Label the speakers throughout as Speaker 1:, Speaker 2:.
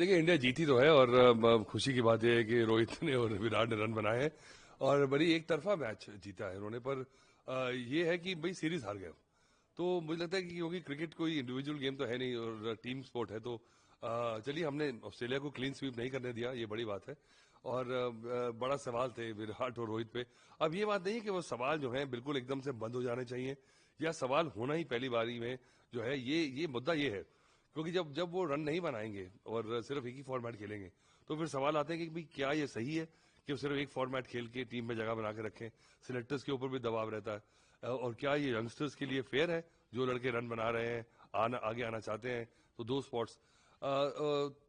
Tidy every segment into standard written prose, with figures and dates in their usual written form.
Speaker 1: देखिए इंडिया जीती तो है और खुशी की बात यह है कि रोहित ने और विराट ने रन बनाए हैं और बड़ी एक तरफा मैच जीता है उन्होंने। पर ये है कि भाई सीरीज हार गए। तो मुझे लगता है कि क्योंकि क्रिकेट कोई इंडिविजुअल गेम तो है नहीं और टीम स्पोर्ट है, तो चलिए हमने ऑस्ट्रेलिया को क्लीन स्वीप नहीं करने दिया, ये बड़ी बात है। और बड़ा सवाल थे विराट और रोहित पे। अब ये बात नहीं है कि वो सवाल जो है बिल्कुल एकदम से बंद हो जाने चाहिए या सवाल होना ही पहली बारी में जो है, ये मुद्दा ये है। क्योंकि जब जब वो रन नहीं बनाएंगे और सिर्फ एक ही फॉर्मेट खेलेंगे तो फिर सवाल आते हैं कि भाई क्या ये सही है कि वो सिर्फ एक फॉर्मेट खेल के टीम में जगह बना के रखें। सिलेक्टर्स के ऊपर भी दबाव रहता है। और क्या ये यंगस्टर्स के लिए फेयर है, जो लड़के रन बना रहे हैं, आगे आना चाहते हैं, तो दो स्पॉट्स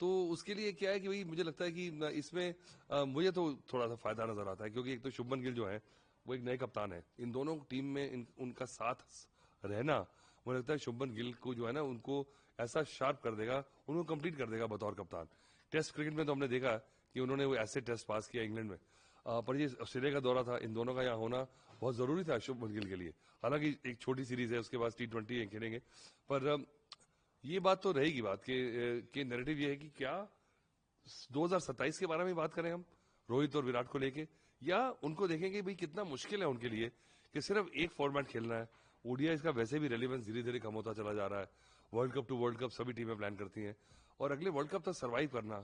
Speaker 1: तो उसके लिए क्या है कि भाई मुझे लगता है कि इसमें मुझे तो थोड़ा सा फायदा नजर आता है। क्योंकि एक तो शुभमन गिल जो है वो एक नए कप्तान है, इन दोनों टीम में उनका साथ रहना मुझे लगता है शुभमन गिल को जो है ना उनको ऐसा शार्प कर देगा, उनको कंप्लीट कर देगा बतौर कप्तान। टेस्ट क्रिकेट में तो हमने देखा कि उन्होंने वो ऐसे टेस्ट पास किया इंग्लैंड में। पर ये ऑस्ट्रेलिया का दौरा था, इन दोनों का यहाँ होना बहुत जरूरी था शुभमन गिल के लिए। हालांकि एक छोटी सीरीज है, उसके बाद T20 खेलेंगे। पर ये बात तो रहेगी बात के नैरेटिव ये है कि क्या 2027 के बारे में बात करें हम रोहित और विराट को लेके, या उनको देखेंगे भाई कितना मुश्किल है उनके लिए कि सिर्फ एक फॉर्मेट खेलना है। ओडीआई इसका वैसे भी रेलेवेंस धीरे धीरे कम होता चला जा रहा है। World cup to world cup सभी टीमें प्लान करती हैं और अगले वर्ल्ड कप तक सरवाइव करना,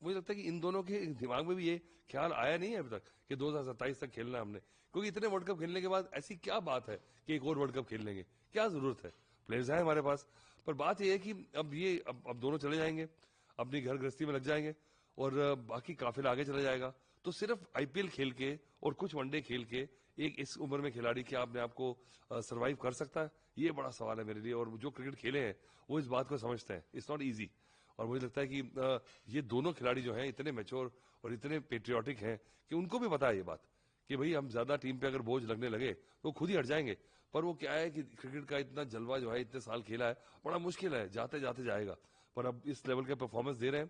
Speaker 1: मुझे लगता है कि इन दोनों के दिमाग में भी ये ख्याल आया नहीं है अभी तक कि 2027 तक खेलना है हमने। क्योंकि इतने वर्ल्ड कप खेलने के बाद ऐसी क्या बात है कि एक और वर्ल्ड कप खेल लेंगे, क्या जरूरत है, प्लेयर्स हैं हमारे पास। पर बात यह है कि अब दोनों चले जाएंगे, अपनी घर गृहस्थी में लग जाएंगे और बाकी काफिला आगे चला जाएगा। तो सिर्फ आईपीएल खेल के और कुछ वनडे खेल के एक इस उम्र में खिलाड़ी क्या अपने आप को सरवाइव कर सकता है, ये बड़ा सवाल है मेरे लिए। और जो क्रिकेट खेले हैं वो इस बात को समझते हैं, इट्स नॉट इजी। और मुझे लगता है कि ये दोनों खिलाड़ी जो हैं इतने मैच्योर और इतने पेट्रियाटिक हैं कि उनको भी पता है ये बात कि भाई हम ज्यादा टीम पे अगर बोझ लगने लगे तो खुद ही हट जाएंगे। पर वो क्या है कि क्रिकेट का इतना जलवा जो है, इतने साल खेला है, बड़ा मुश्किल है, जाते जाते जाएगा। पर अब इस लेवल का परफॉर्मेंस दे रहे हैं।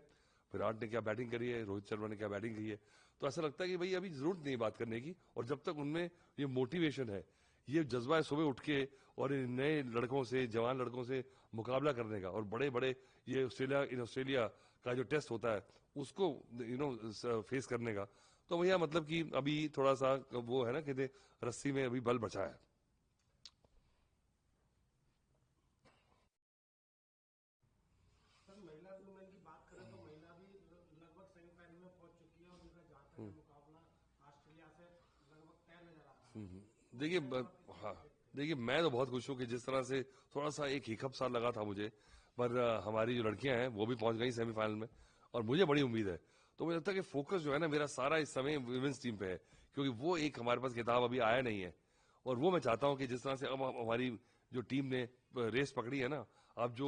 Speaker 1: विराट ने क्या बैटिंग करी है, रोहित शर्मा ने क्या बैटिंग की है, तो ऐसा लगता है कि भाई अभी जरूरत नहीं बात करने की। और जब तक उनमें ये मोटिवेशन है, ये जज्बा है सुबह उठ के और इन नए लड़कों से, जवान लड़कों से मुकाबला करने का, और बड़े बड़े ये ऑस्ट्रेलिया का जो टेस्ट होता है उसको फेस करने का, तो भैया मतलब कि अभी थोड़ा सा वो है ना, कहते रस्सी में अभी बल बचा है।
Speaker 2: सर, महिला वुमेन की बात करें तो महिला भी लगभग सेमीफाइनल में पहुंच चुकी है और उनका जहां तक है मुकाबला ऑस्ट्रेलिया से लगभग तय नजर आ रहा है। तो
Speaker 1: देखिए
Speaker 2: क्या आप इसे
Speaker 1: हाँ,
Speaker 2: कैसे देखते हैं?
Speaker 1: देखिए मैं तो बहुत खुश हूँ कि जिस तरह से थोड़ा सा एक हिकअप सा लगा था मुझे, पर हमारी जो लड़कियां हैं वो भी पहुंच गई सेमीफाइनल में और मुझे बड़ी उम्मीद है। तो मुझे लगता है कि फोकस जो है ना मेरा सारा इस समय वुमेन्स टीम पे है, क्योंकि वो एक हमारे पास खिताब अभी आया नहीं है। और वो मैं चाहता हूँ कि जिस तरह से अब हमारी जो टीम ने रेस पकड़ी है ना, अब जो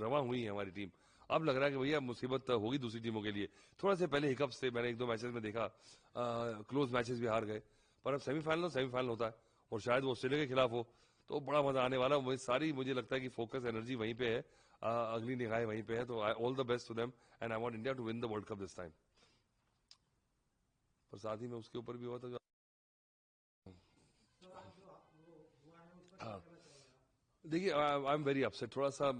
Speaker 1: रवा हुई है हमारी टीम, अब लग रहा है कि भैया मुसीबत होगी दूसरी टीमों के लिए। थोड़ा से पहले हिकअप्स थे, मैंने एक दो मैचेस में देखा, क्लोज मैचेस भी हार गए। पर अब सेमीफाइनल होता है और शायद वो ऑस्ट्रेलिया के खिलाफ हो, तो बड़ा मजा आने वाला। मुझे लगता है कि फोकस एनर्जी वहीं पे है, अगली निगाहें वहीं पे है। तो all the best to them and I want India to win the world cup this time. पर साथ ही में उसके ऊपर भी हुआ था
Speaker 2: सर, आज जो वो हुआ है उस पर क्या
Speaker 1: हाँ,
Speaker 2: कहना चाहेंगे आप?
Speaker 1: देखिए आई एम वेरी अपसेट। थोड़ा सा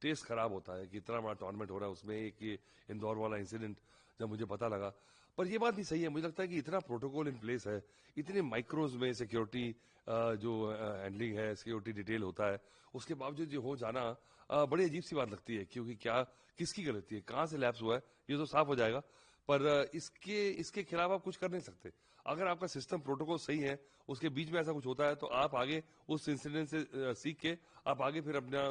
Speaker 1: टेस्ट खराब होता है कि इतना बड़ा टूर्नामेंट हो रहा है, उसमें एक ये इंदौर वाला इंसिडेंट जब मुझे पता लगा। पर ये बात भी सही है, मुझे लगता है कि इतना प्रोटोकॉल इन प्लेस है, इतने माइक्रोज में सिक्योरिटी जो हैंडलिंग है, सिक्योरिटी डिटेल होता है, उसके बावजूद जो हो जाना बड़ी अजीब सी बात लगती है। क्योंकि क्या किसकी गलती है, कहाँ से लैप्स हुआ है, ये तो साफ हो जाएगा। पर इसके इसके खिलाफ आप कुछ कर नहीं सकते। अगर आपका सिस्टम प्रोटोकॉल सही है, उसके बीच में ऐसा कुछ होता है, तो आप आगे उस इंसिडेंट से सीख के आप आगे फिर अपना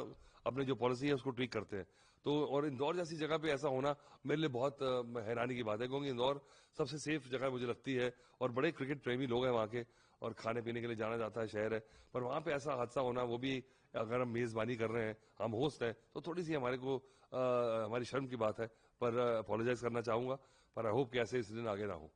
Speaker 1: अपने जो पॉलिसी है उसको ट्वीक करते हैं। तो और इंदौर जैसी जगह पे ऐसा होना मेरे लिए बहुत हैरानी की बात है, क्योंकि इंदौर सबसे सेफ जगह मुझे लगती है और बड़े क्रिकेट प्रेमी लोग हैं वहाँ के, और खाने पीने के लिए जाना जाता है शहर है। पर वहाँ पे ऐसा हादसा होना, वो भी अगर हम मेजबानी कर रहे हैं, हम होस्ट हैं, तो थोड़ी सी हमारे को हमारी शर्म की बात है। पर अपोलोजाइज करना चाहूंगा, पर आई होप कि ऐसे इंसिडेंट आगे ना हो।